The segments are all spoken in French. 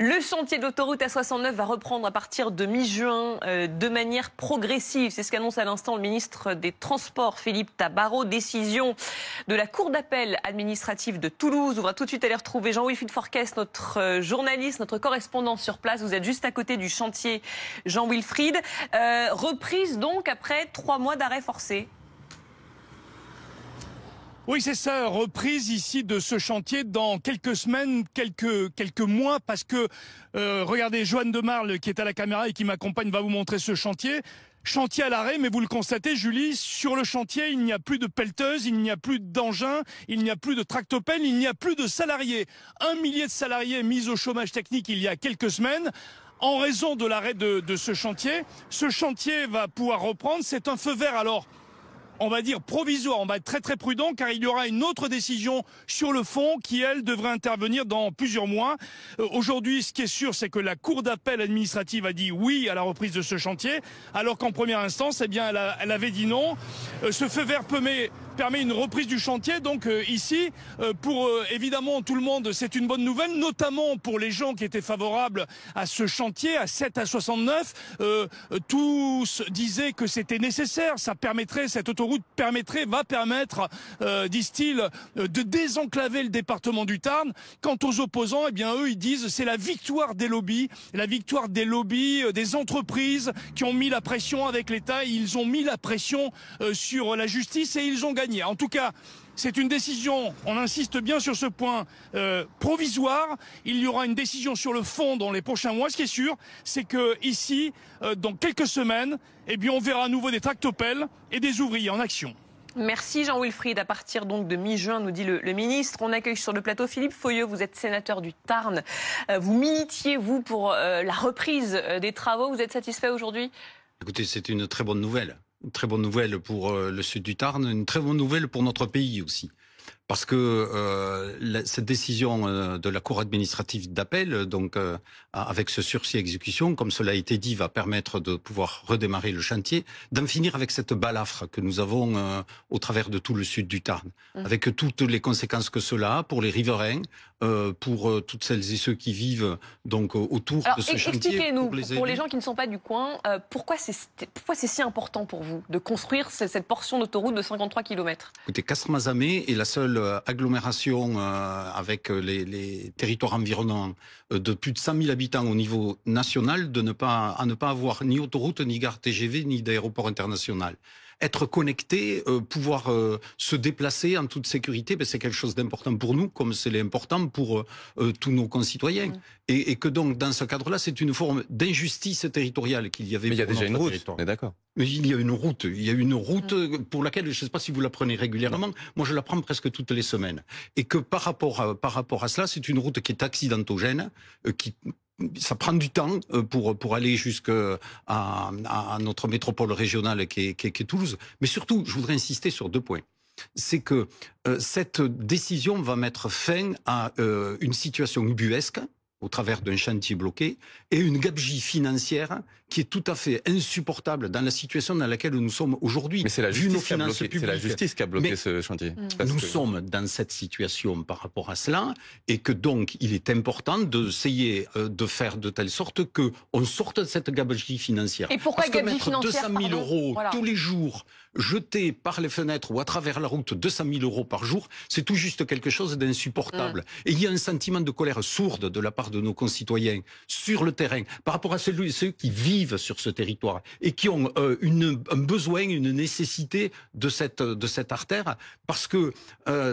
Le chantier d'autoroute A69 va reprendre à partir de mi-juin de manière progressive. C'est ce qu'annonce à l'instant le ministre des Transports, Philippe Tabarot. Décision de la Cour d'appel administrative de Toulouse. On va tout de suite aller retrouver Jean-Wilfried Forquès, notre journaliste, notre correspondant sur place. Vous êtes juste à côté du chantier, Jean-Wilfried. Reprise donc après 3 mois d'arrêt forcé. Oui, c'est ça, reprise ici de ce chantier dans quelques semaines, quelques mois, parce que, regardez, Joanne de Marle, qui est à la caméra et qui m'accompagne, va vous montrer ce chantier. Chantier à l'arrêt, mais vous le constatez, Julie, sur le chantier, il n'y a plus de pelleteuse, il n'y a plus d'engins, il n'y a plus de tractopelle, il n'y a plus de salariés. 1 millier de salariés mis au chômage technique il y a quelques semaines. En raison de l'arrêt de ce chantier va pouvoir reprendre. C'est un feu vert, alors, on va dire provisoire, on va être très prudent car il y aura une autre décision sur le fond qui, elle, devrait intervenir dans plusieurs mois. Aujourd'hui, ce qui est sûr, c'est que la Cour d'appel administrative a dit oui à la reprise de ce chantier, alors qu'en première instance, eh bien, elle avait dit non. Ce feu vert permet une reprise du chantier, donc ici, pour évidemment tout le monde, c'est une bonne nouvelle, notamment pour les gens qui étaient favorables à ce chantier, à 7 à 69. Tous disaient que c'était nécessaire, ça permettrait, cette autoroute va permettre, disent-ils, de désenclaver le département du Tarn. Quant aux opposants, eh bien eux, ils disent c'est la victoire des lobbies, des entreprises qui ont mis la pression avec l'État, ils ont mis la pression sur la justice et ils ont gagné. En tout cas, c'est une décision, on insiste bien sur ce point, provisoire. Il y aura une décision sur le fond dans les prochains mois. Ce qui est sûr, c'est que ici, dans quelques semaines, eh bien, on verra à nouveau des tractopelles et des ouvriers en action. Merci Jean-Wilfried. À partir donc de mi-juin, nous dit le ministre. On accueille sur le plateau Philippe Foyeux. Vous êtes sénateur du Tarn. Vous militiez, vous, pour la reprise des travaux. Vous êtes satisfait aujourd'hui ? Écoutez, c'est une très bonne nouvelle. Une très bonne nouvelle pour le sud du Tarn, une très bonne nouvelle pour notre pays aussi. Parce que cette décision de la Cour administrative d'appel, donc avec ce sursis à exécution, comme cela a été dit, va permettre de pouvoir redémarrer le chantier, d'en finir avec cette balafre que nous avons au travers de tout le sud du Tarn, avec toutes les conséquences que cela a pour les riverains, pour toutes celles et ceux qui vivent donc autour de ce chantier. Expliquez-nous, pour les gens qui ne sont pas du coin, pourquoi c'est si important pour vous de construire cette portion d'autoroute de 53 km ? Écoutez, Castres-Mazamet est la seule agglomération avec les territoires environnants de plus de 100 000 habitants au niveau national à ne pas avoir ni autoroute, ni gare TGV, ni d'aéroport international. Être connecté, pouvoir se déplacer en toute sécurité, c'est quelque chose d'important pour nous, comme c'est important pour tous nos concitoyens. Et que donc, dans ce cadre-là, c'est une forme d'injustice territoriale qu'il y avait. Mais il y a déjà une route, on est d'accord. Mais il y a une route pour laquelle, je ne sais pas si vous la prenez régulièrement, moi je la prends presque toutes les semaines. Et que par rapport à cela, c'est une route qui est accidentogène, ça prend du temps pour aller jusqu'à notre métropole régionale qui est Toulouse. Mais surtout, je voudrais insister sur 2 points. C'est que cette décision va mettre fin à une situation ubuesque, au travers d'un chantier bloqué, et une gabegie financière qui est tout à fait insupportable dans la situation dans laquelle nous sommes aujourd'hui. Mais c'est la justice qui a bloqué ce chantier. Nous sommes dans cette situation par rapport à cela, et que donc il est important d'essayer de faire de telle sorte qu'on sorte de cette gabegie financière. Et pourquoi gabegie financière ? 200 000 euros tous les jours, jetés par les fenêtres ou à travers la route, 200 000 euros par jour, c'est tout juste quelque chose d'insupportable. Et il y a un sentiment de colère sourde de la part de nos concitoyens sur le terrain, par rapport à ceux qui vivent sur ce territoire et qui ont un besoin, une nécessité de cette artère, parce que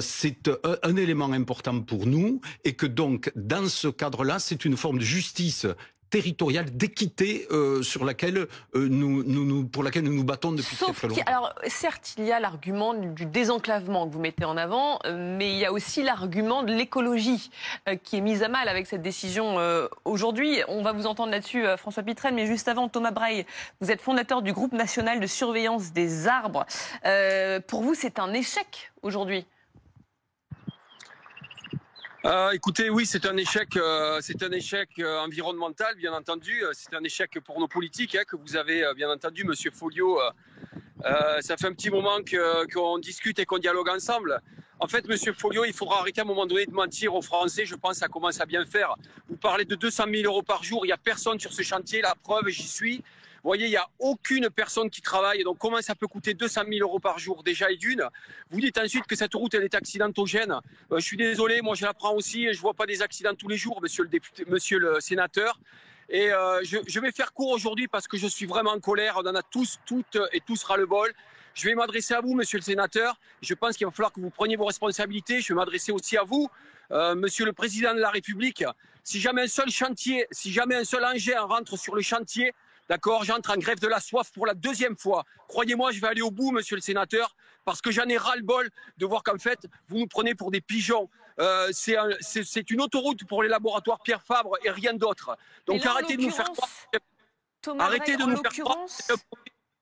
c'est un élément important pour nous, et que donc dans ce cadre-là, c'est une forme de justice territoriale, d'équité pour laquelle nous nous battons depuis très longtemps. Alors certes, il y a l'argument du désenclavement que vous mettez en avant, mais il y a aussi l'argument de l'écologie qui est mise à mal avec cette décision aujourd'hui. On va vous entendre là-dessus, François Pitrel, mais juste avant, Thomas Braille, vous êtes fondateur du groupe national de surveillance des arbres. Pour vous, c'est un échec aujourd'hui ? Écoutez, oui, c'est un échec environnemental, bien entendu. C'est un échec pour nos politiques, que vous avez bien entendu, Monsieur Folliot. Ça fait un petit moment qu'on discute et qu'on dialogue ensemble. En fait, monsieur Folliot, il faudra arrêter à un moment donné de mentir aux Français. Je pense que ça commence à bien faire. Vous parlez de 200 000 euros par jour. Il n'y a personne sur ce chantier. La preuve, j'y suis. Vous voyez, il n'y a aucune personne qui travaille. Donc, comment ça peut coûter 200 000 euros par jour déjà et d'une? Vous dites ensuite que cette route, elle est accidentogène. Je suis désolé, moi, je la prends aussi. Et je ne vois pas des accidents tous les jours, monsieur le sénateur. Et je vais faire court aujourd'hui parce que je suis vraiment en colère. On en a tous, toutes et tous ras-le-bol. Je vais m'adresser à vous, monsieur le sénateur. Je pense qu'il va falloir que vous preniez vos responsabilités. Je vais m'adresser aussi à vous, monsieur le président de la République. Si jamais un seul chantier, si jamais un seul engin rentre sur le chantier, d'accord, j'entre en grève de la soif pour la 2e fois. Croyez-moi, je vais aller au bout, monsieur le sénateur, parce que j'en ai ras-le-bol de voir qu'en fait, vous nous prenez pour des pigeons. C'est une autoroute pour les laboratoires Pierre Fabre et rien d'autre. Donc arrêtez de nous faire croire.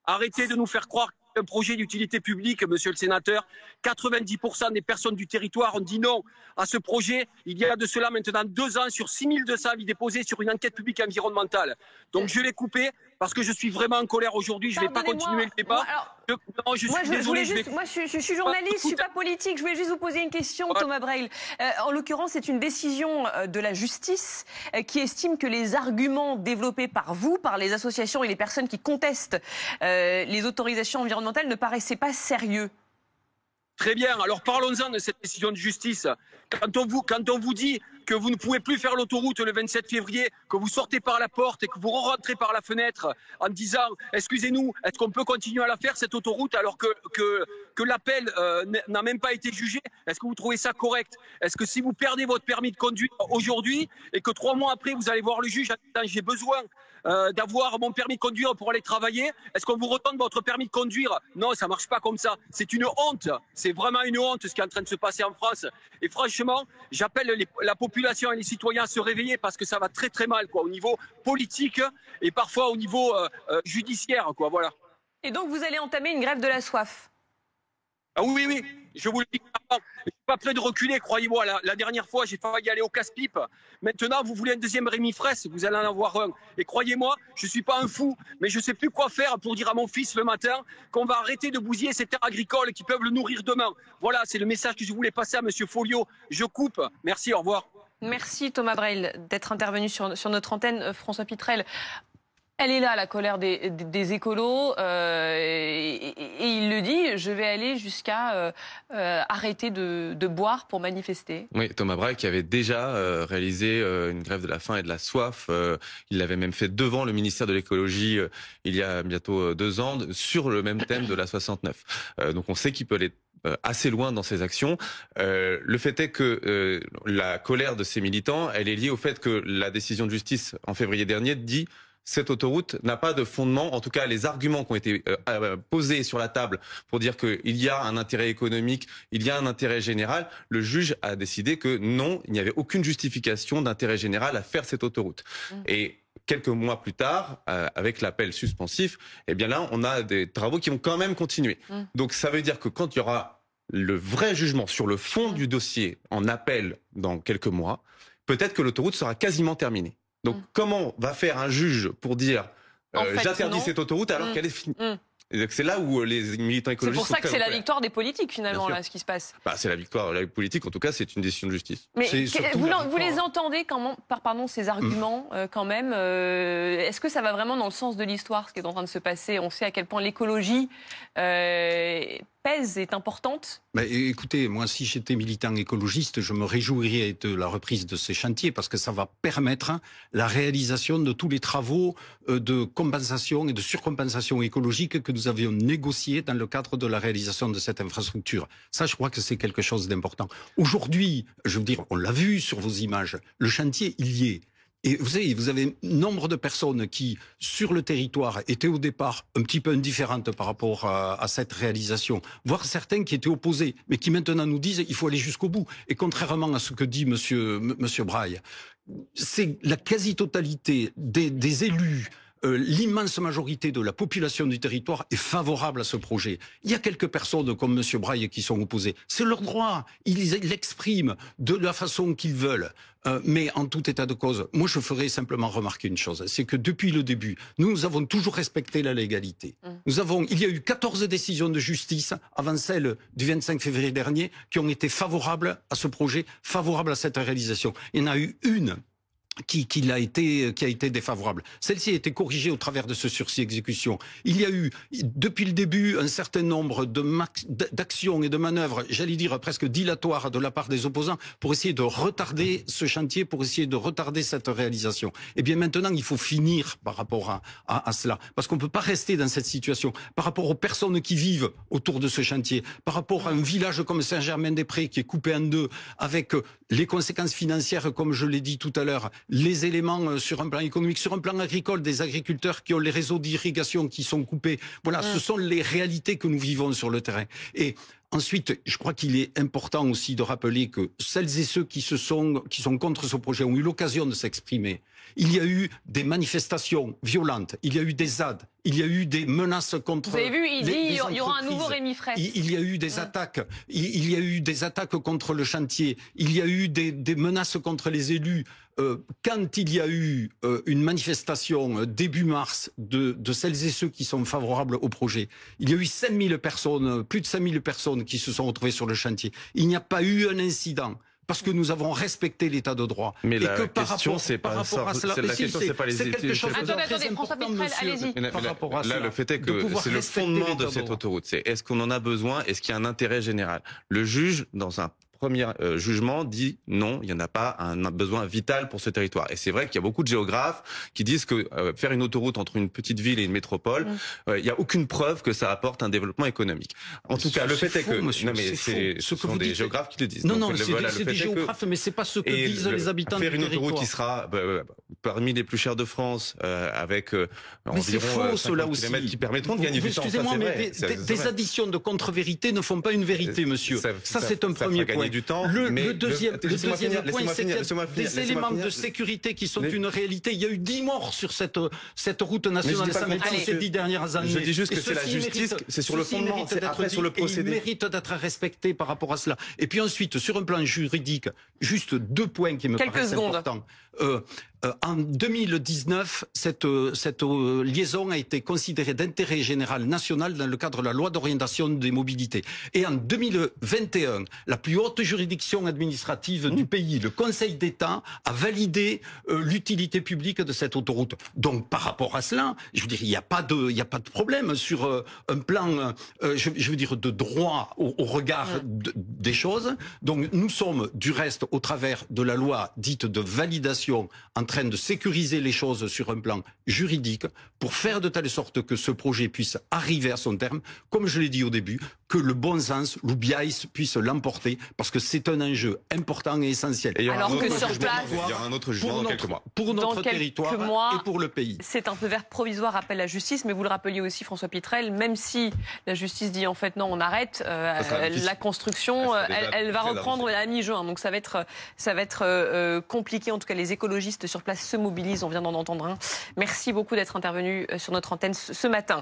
Arrêtez de nous faire croire un projet d'utilité publique, monsieur le sénateur. 90% des personnes du territoire ont dit non à ce projet. Il y a de cela maintenant 2 ans sur 6200 avis déposés sur une enquête publique environnementale. Donc je vais couper parce que je suis vraiment en colère aujourd'hui. Je ne vais pas continuer le débat. Je suis désolé. Moi, je suis journaliste, je ne suis pas politique. Je voulais juste vous poser une question, Thomas Breil. En l'occurrence, c'est une décision de la justice qui estime que les arguments développés par vous, par les associations et les personnes qui contestent les autorisations environnementales ne paraissaient pas sérieux. Très bien, alors parlons-en de cette décision de justice. Quand on vous dit que vous ne pouvez plus faire l'autoroute le 27 février, que vous sortez par la porte et que vous rentrez par la fenêtre en disant « Excusez-nous, est-ce qu'on peut continuer à la faire cette autoroute alors que l'appel n'a même pas été jugé ?» Est-ce que vous trouvez ça correct? Est-ce que si vous perdez votre permis de conduire aujourd'hui et que 3 mois après vous allez voir le juge en disant « J'ai besoin d'avoir mon permis de conduire pour aller travailler », est-ce qu'on vous redonne votre permis de conduire? Non, ça marche pas comme ça. C'est une honte. C'est vraiment une honte ce qui est en train de se passer en France. Et franchement, j'appelle la population et les citoyens à se réveiller parce que ça va très très mal, quoi, au niveau politique et parfois au niveau judiciaire, quoi, voilà. Et donc vous allez entamer une grève de la soif? Ah oui, je vous le dis clairement. Je suis pas prêt de reculer, croyez-moi. La dernière fois, j'ai failli aller au casse-pipe. Maintenant, vous voulez un deuxième Rémi Fraisse, vous allez en avoir un. Et croyez-moi, je suis pas un fou, mais je sais plus quoi faire pour dire à mon fils le matin qu'on va arrêter de bousiller ces terres agricoles qui peuvent le nourrir demain. Voilà, c'est le message que je voulais passer à monsieur Folliot. Je coupe. Merci, au revoir. Merci Thomas Breil d'être intervenu sur notre antenne. François Pitrel, elle est là, la colère des écolos, et il le dit, je vais aller jusqu'à arrêter de boire pour manifester. Oui, Thomas Breil qui avait déjà réalisé une grève de la faim et de la soif, il l'avait même fait devant le ministère de l'écologie il y a bientôt 2 ans, sur le même thème de la 69. Donc on sait qu'il peut aller assez loin dans ses actions. Le fait est que la colère de ces militants, elle est liée au fait que la décision de justice en février dernier dit cette autoroute n'a pas de fondement, en tout cas les arguments qui ont été posés sur la table pour dire qu'il y a un intérêt économique, il y a un intérêt général, le juge a décidé que non, il n'y avait aucune justification d'intérêt général à faire cette autoroute. Et quelques mois plus tard, avec l'appel suspensif, eh bien là, on a des travaux qui vont quand même continuer. Donc ça veut dire que quand il y aura le vrai jugement sur le fond du dossier en appel dans quelques mois, peut-être que l'autoroute sera quasiment terminée. Donc comment va faire un juge pour dire j'interdis cette autoroute alors qu'elle est finie? C'est là où les militants écologistes sont très... C'est pour ça que c'est la victoire des politiques finalement, là, ce qui se passe. C'est la victoire de la politique, en tout cas c'est une décision de justice. Mais vous les entendez ces arguments quand même est-ce que ça va vraiment dans le sens de l'histoire, ce qui est en train de se passer? On sait à quel point l'écologie pèse, est importante. Écoutez, moi si j'étais militant écologiste, je me réjouirais de la reprise de ces chantiers parce que ça va permettre la réalisation de tous les travaux de compensation et de surcompensation écologique que nous avions négociés dans le cadre de la réalisation de cette infrastructure. Ça, je crois que c'est quelque chose d'important. Aujourd'hui, je veux dire, on l'a vu sur vos images, le chantier, il y est. Et vous savez, vous avez nombre de personnes qui, sur le territoire, étaient au départ un petit peu indifférentes par rapport à cette réalisation, voire certains qui étaient opposés, mais qui maintenant nous disent il faut aller jusqu'au bout. Et contrairement à ce que dit monsieur Breil, c'est la quasi-totalité des élus l'immense majorité de la population du territoire est favorable à ce projet. Il y a quelques personnes comme M. Braille qui sont opposées. C'est leur droit. Ils l'expriment de la façon qu'ils veulent. Mais en tout état de cause, moi je ferai simplement remarquer une chose, c'est que depuis le début, nous avons toujours respecté la légalité. Il y a eu 14 décisions de justice avant celle du 25 février dernier qui ont été favorables à ce projet, favorables à cette réalisation. Il y en a eu une qui a été défavorable. Celle-ci a été corrigée au travers de ce sursis exécution. Il y a eu, depuis le début, un certain nombre d'actions et de manœuvres, j'allais dire presque dilatoires de la part des opposants pour essayer de retarder ce chantier, pour essayer de retarder cette réalisation. Et bien maintenant, il faut finir par rapport à cela. Parce qu'on ne peut pas rester dans cette situation. Par rapport aux personnes qui vivent autour de ce chantier, par rapport à un village comme Saint-Germain-des-Prés qui est coupé en deux, avec les conséquences financières, comme je l'ai dit tout à l'heure, les éléments sur un plan économique, sur un plan agricole, des agriculteurs qui ont les réseaux d'irrigation qui sont coupés. Voilà, ce sont les réalités que nous vivons sur le terrain. Et ensuite, je crois qu'il est important aussi de rappeler que celles et ceux qui sont contre ce projet ont eu l'occasion de s'exprimer. Il y a eu des manifestations violentes, il y a eu des ZAD, il y a eu des menaces contre. Vous avez vu, il dit il y aura un nouveau Rémi Fraisse. Il y a eu des attaques, il y a eu des attaques contre le chantier, il y a eu des menaces contre les élus. Quand il y a eu une manifestation début mars de celles et ceux qui sont favorables au projet, il y a eu 5000 personnes, plus de 5000 personnes qui se sont retrouvées sur le chantier. Il n'y a pas eu un incident. Parce que nous avons respecté l'état de droit. Mais la question, c'est pas ça. La question, c'est pas les Attendez, François Pitrel, allez-y. Là, le fait est que c'est le fondement de cette autoroute. C'est est-ce qu'on en a besoin? Est-ce qu'il y a un intérêt général? Le juge, dans un premier jugement, dit non, il n'y en a pas un besoin vital pour ce territoire. Et c'est vrai qu'il y a beaucoup de géographes qui disent que faire une autoroute entre une petite ville et une métropole, il n'y a aucune preuve que ça apporte un développement économique. En tout cas, le fait est que... Monsieur, non, mais ce sont des géographes qui le disent. Non, c'est des géographes, mais c'est pas ce que disent les habitants du territoire. Faire une autoroute qui sera parmi les plus chères de France, avec environ 50 kilomètres qui permettront de gagner du temps. Excusez-moi, mais des additions de contre-vérité ne font pas une vérité, monsieur. Ça, c'est un premier point. Du temps, le deuxième point, c'est qu'il y a des éléments de sécurité qui sont une réalité. Il y a eu 10 morts sur cette route nationale ces 10 dernières années. Je dis juste que c'est la justice, c'est sur le fondement, c'est après sur le procédé. Il mérite d'être respecté par rapport à cela. Et puis ensuite, sur un plan juridique, juste 2 points qui me paraissent importants. En 2019, cette liaison a été considérée d'intérêt général national dans le cadre de la loi d'orientation des mobilités. Et en 2021, la plus haute juridiction administrative du pays, le Conseil d'État, a validé l'utilité publique de cette autoroute. Donc par rapport à cela, je veux dire, il n'y a pas de problème sur un plan, je veux dire, de droit au regard des choses. Donc nous sommes du reste au travers de la loi dite de validation en train de sécuriser les choses sur un plan juridique pour faire de telle sorte que ce projet puisse arriver à son terme, comme je l'ai dit au début, que le bon sens, l'oubiaïs puisse l'emporter, parce que c'est un enjeu important et essentiel. Et alors que sur place, il y aura un autre jugement dans quelques mois. Pour notre territoire et pour le pays. C'est un feu vert provisoire, appelle la justice, mais vous le rappeliez aussi, François Pitrel, même si la justice dit en fait non, on arrête, la construction, elle va reprendre à mi-juin. Donc ça va être compliqué. En tout cas, les écologistes sur place se mobilisent. On vient d'en entendre un. Merci beaucoup d'être intervenu sur notre antenne ce matin.